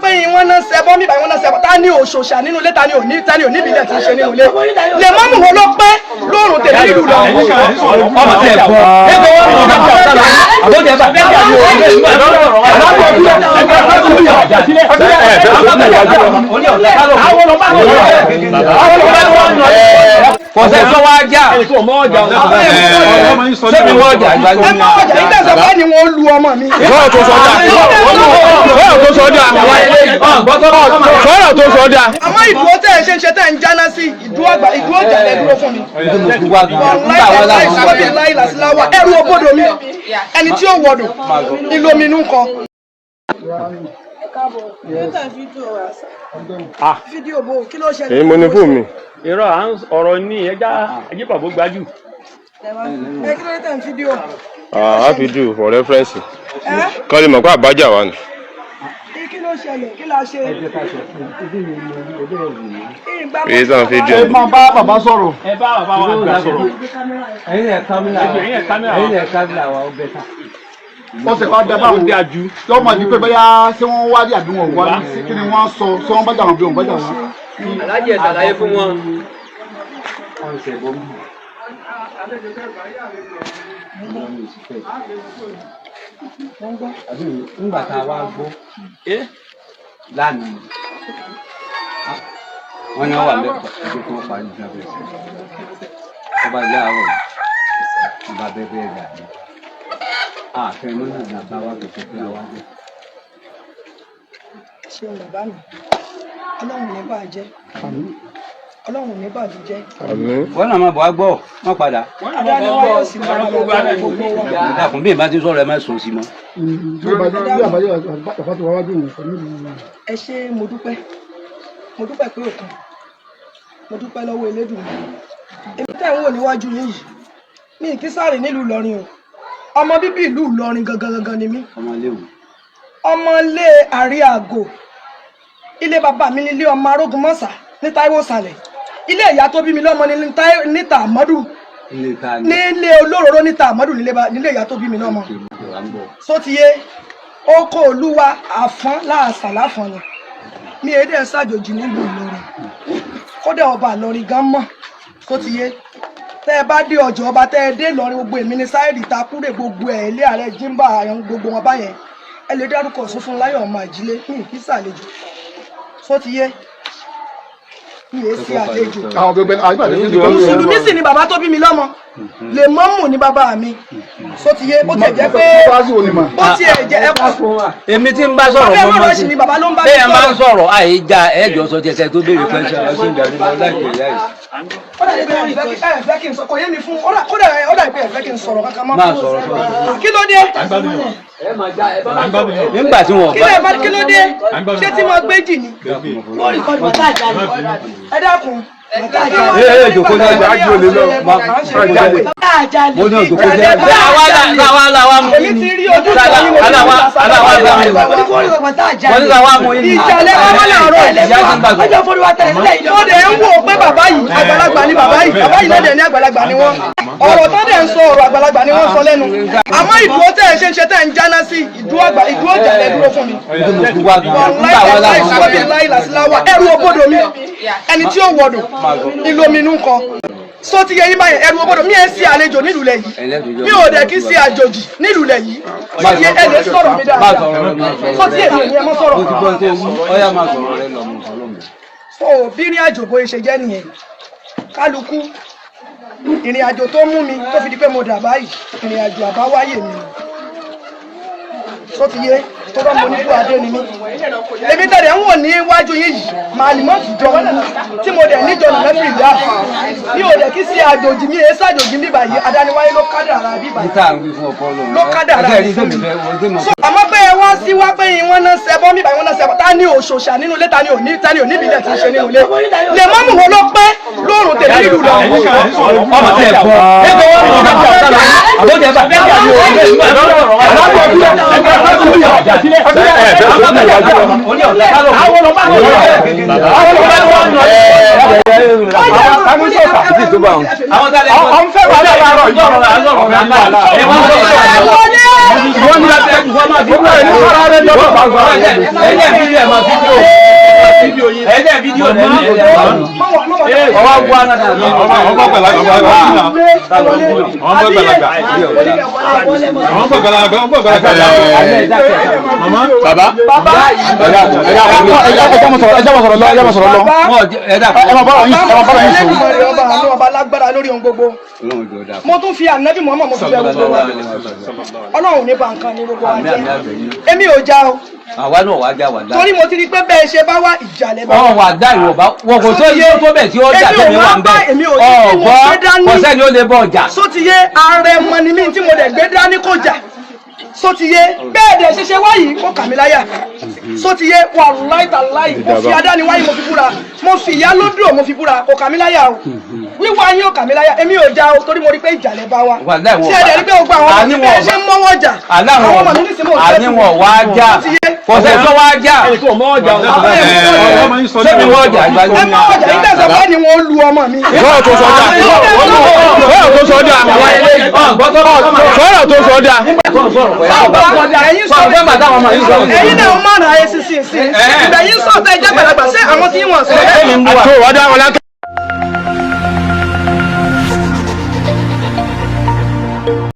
pé wọ́n náà ṣẹbọ mi báyìí wọ́n náà ṣẹbọ ta ni òṣòṣà nínú ilé ta ni òní bílẹ̀ tí ń ṣe nínú ilé lè mọ́ mú wọn ló pé lóòrùn tèmi nílùú lọ. ọmọ tẹ bọ ẹgbẹ́ wọn mọ ọmọ tẹ bọ àbójẹ bá bẹ́ẹ̀ ni fọ̀sẹ̀ tó wá jà sẹ́mi wọ́n jà ìgbésẹ̀ ni wọ́n lu ọmọ mi. sọ́yọ̀ tó sọ́jà sọ́yọ̀ tó sọ́jà. àmọ́ ìdúró tẹ̀ ẹ́ ṣe tẹ̀ ń jáná sí ìdúró jàlẹ̀ dúró fún mi. ẹrù òbodò mi ẹni tí ó wọ̀dù ìlòmínú kọ. fídíò bò kí ló ṣẹlẹ̀. èyí mo ní fún mi. irọ́ ọ̀rọ̀ ní ẹjẹ́ pàbó gbajú. ẹ kí ló dé tẹ̀ ń fídíò. a fi do for reference. kọ́ lè mọ̀ pé àbájá wa ni. kí ló ṣẹlẹ̀ kí la ṣe. èyí sàn fídíò. ẹ máa bá bàbá sọ̀rọ̀. ẹ bá bàbá wa gbà sọ̀rọ̀. ẹ̀yin ẹ̀ kámẹ́rà wa ó bẹ̀ ta. wọ́n sì máa dábàá òun dájú lọ́mọ ní pé bóyá ṣé wọ́n wá rí àbí wọn ò wá ní kí ni wọ́n sọ ṣé wọ́n bá jà wọn bí wọn bá jà wọn. alájẹ ṣàlàyé fún wọn. nígbà tá a wá gbọ́ lánàá wọ́n ní wọ́n wà lẹ́kọ̀ọ́ tó kọ́ parí ìjọba ọba ilé àárọ̀ ọba bẹ́ẹ̀ gbà ní àfẹnú náà ní àbáwá tó tó pé àwa dé. ṣé bàbá mi ọlọ́run ní bàjẹ́ ọlọ́run ní bàjẹ́ jẹ́. wọ́n náà máa bọ̀ á gbọ́ wọ́n padà. adániwáyọ̀ sì máa bọ̀ gbogbo wọn. ìdàkùn bí ìbá ti sọ̀rọ̀ ẹ má sùn sí mọ́. ẹ ṣé mo dúpẹ́ pé òkun mo dúpẹ́ lọ́wọ́ Elédùmarè èmi tẹ́ ń wò níwájú yín yìí mi kì í sáré nílùú Ìlọrin o ọmọ bíbí ìlú Ìlọrin gangan ni mí ọmọ ilé àríàgò ilé bàbá mi nílé ọmọ arógunmọ́sà ní Táíwò Sàlẹ̀ ilé ìyá tó bí mi lọ́mọ níta àmọ́dù nílé olóróró níta àmọ́dù nílé ìyá tó bí mi lọ́mọ sótìyé oko olúwa àfọ́n láàṣà láfọ́n ni mi èdè ń ṣàjòjì nílùú Ìlọrin kódà ọba Ìlọrin gan mọ̀ sótìyé tẹ́ ẹ bá dé ọjọ́ ọba tẹ́ ẹ dé Ìlọrin gbogbo èmi ní sáìrì takúrè gbogbo ẹ̀ ilé ààrẹ jímbà àyàn gbogbo wọn báyẹn ẹ lè dárúkọ sún fún láyọ̀ ọmọ àjílé ní ìpísà àlejò sótìyé mi è sí àlejò mùsùlùmí sì ni bàbá tó bí mi lọ́mọ lè mọ́mù ní bàbá mi sótìyé bó tiẹ̀ jẹ́ pé bó tiẹ̀ jẹ́ ẹ̀kọ́ èmi tí ń bá sọ̀rọ̀ mọ́ sí bẹ́ẹ̀ máa ń sọ̀rọ̀ àìjà ẹ̀jọ̀ sọ jẹ́kẹ́ tó béèrè pẹ́ńsì ọ̀sìn ìdarí lọ láìpẹ́ ìyá yìí. ẹ̀fẹ́ kí n sọ kò yé mi fún kódà ìpè ẹ̀fẹ́ kí n sọ̀rọ̀ kankan mọ́. máa sọ̀rọ̀ sọ̀rọ̀. kí ló dé. nígbà tí wọn bá. kí ló dé ṣé tí mo gbé jì ni. ẹ dákun. Jòkó ní ọjà ájú olè lọ. Mo ní òjòkó jẹ́ ẹgbẹ́. Àwa làwa mú. Èmi ti rí ojú tó ní mo ní aláwa gbà mí. Wọ́n ní káwa mú yín. Ìjàlẹ̀ wọn làárọ̀ ìyá ọjọ́ forí wa tẹ̀lé sílẹ̀ yìí. Wọ́n dẹ̀ ń wò pé bàbá yìí àgbàlagbà ni bàbá yìí. Bàbá yìí náà dẹ̀ ní àgbàlagbà ni wọ́n. Ọ̀rọ̀ tó dẹ̀ ń sọ ọ̀rọ̀ àgbàlagbà ni wọ́n sọ lẹ́nu. Àmọ́ ìdúró tẹ̀ ẹ́ ṣe tẹ̀ ń jáná sí ìdúró jàlẹ̀ dúró fún mi. Ẹrù òbodò mi ẹni tí ó wọ̀dù ìlòmínú kọ sọ ti yẹ yín báyẹn ẹrù òbodò mi ẹ sí àlejò nílùú lẹ yìí mi ò dẹ kí sí àjòjì nílùú lẹ yìí sọ ti yẹ ẹ lè sọ̀rọ̀ mi dáadáa sọ ti yẹ mi ò ní ẹ mọ sọ̀rọ̀. so bí ìrìn àjò bóyá ṣe jẹ́ nìyẹn kálukú ìrìn àjò tó mú mi tó fi di pé mo dà báyìí ìrìn àjò àbáwáyé mi sọ ti yẹ tó bá mo ní kó adé ni mí èmi tẹ̀lé ń wò ní iwájú yìí màlìmọ́tì jọ tí mo dẹ̀ níjọ nìyẹn fi ìyá mi ò dẹ̀ kí sí àjòjì mi èé sàjòjì mi báyìí adániwáyé ló kádàrá bí báyìí ló kádàrá bí fún mi. àmọ́ pé ẹ wá sí wá pé wọ́n náà ṣẹbọ mi báyìí wọ́n náà ṣẹbọ ta ni òṣòṣà nínú ilé ta ni òní ìbílẹ̀ tí ń ṣe nínú ilé lè mọ́ mú wọn ló pé lóòrùn tèmi nílùú lọ. ọmọ tẹ bọ ẹgbẹ́ wọn mọ ọmọ tẹ ọsán àbójẹ bá bẹ́ẹ̀ wọ́n ní láti ẹ̀jú wọ́n máa fídíò ẹ̀ lọ́wọ́ rẹ̀ lọ́wọ́ bàbá ẹ̀jẹ̀ fídíò ẹ̀ máa fídíò ẹ̀jẹ̀ fídíò ẹ̀ ọwọ́ bu anada ọmọ gbẹ̀lagbà bàbá ọba lágbára lórí ohun gbogbo mo tún fi ànábì Muhammad mo fi bẹ gbogbo wa Ọlọ́run ní bàǹkan ní gbogbo wa jẹ èmi ò já o àwa náà wàá já wà dá torí mo ti rí pé bẹ́ẹ̀ ṣe bá wá ìjàlẹ̀ bá wà dá ìwọ̀nba wọn kò tó yé tó bẹ̀ tí ó jà tẹ̀mí wà ń bẹ̀ ọ̀gbọ́n kò sẹ́ni ó lè bọ̀ ọjà. só ti yé ààrẹ mọ ni mí tí mo dẹ̀ gbé dání kò jà só ti yé bẹ́ẹ̀ dẹ̀ ṣe wáyìí kó kà mí láyà só ti yé wàláì tàláì mo fi adáni wáyìí mo fi búra mo fi ìyá lódò mo fi búra kò kà mí láyà o wíwá yín ò kà mí láyà èmi ò já o torí mo rí pé ìjàlẹ̀ bá wa ṣé ẹ̀dẹ̀ rí pé gbogbo àwọn ọmọ mi bẹ́ẹ̀ ṣe ń mọ́wọ́ jà àwọn ọmọ mi nísìnyí mo ń àníwọ̀n wá já kò sẹ́ni tó wá já sẹ́ni wọ́n jà ìgbàgbọ́ ẹ mọ́wọ́ jà nígbà tó bá ní wọn lu ọmọ mi. sọ̀rọ̀ tó sọ́jà sọ̀rọ̀ tó sọ́jà sọ̀rọ̀ tó sọ́jà. ẹ̀yin náà mọ̀ náà ayé sísìn sí ìgbà yín sọ̀tọ̀ ẹ̀jẹ̀ gbàlagbà ṣé àwọn tí wọ́n sọ. àti òwádà wọn lákẹ́.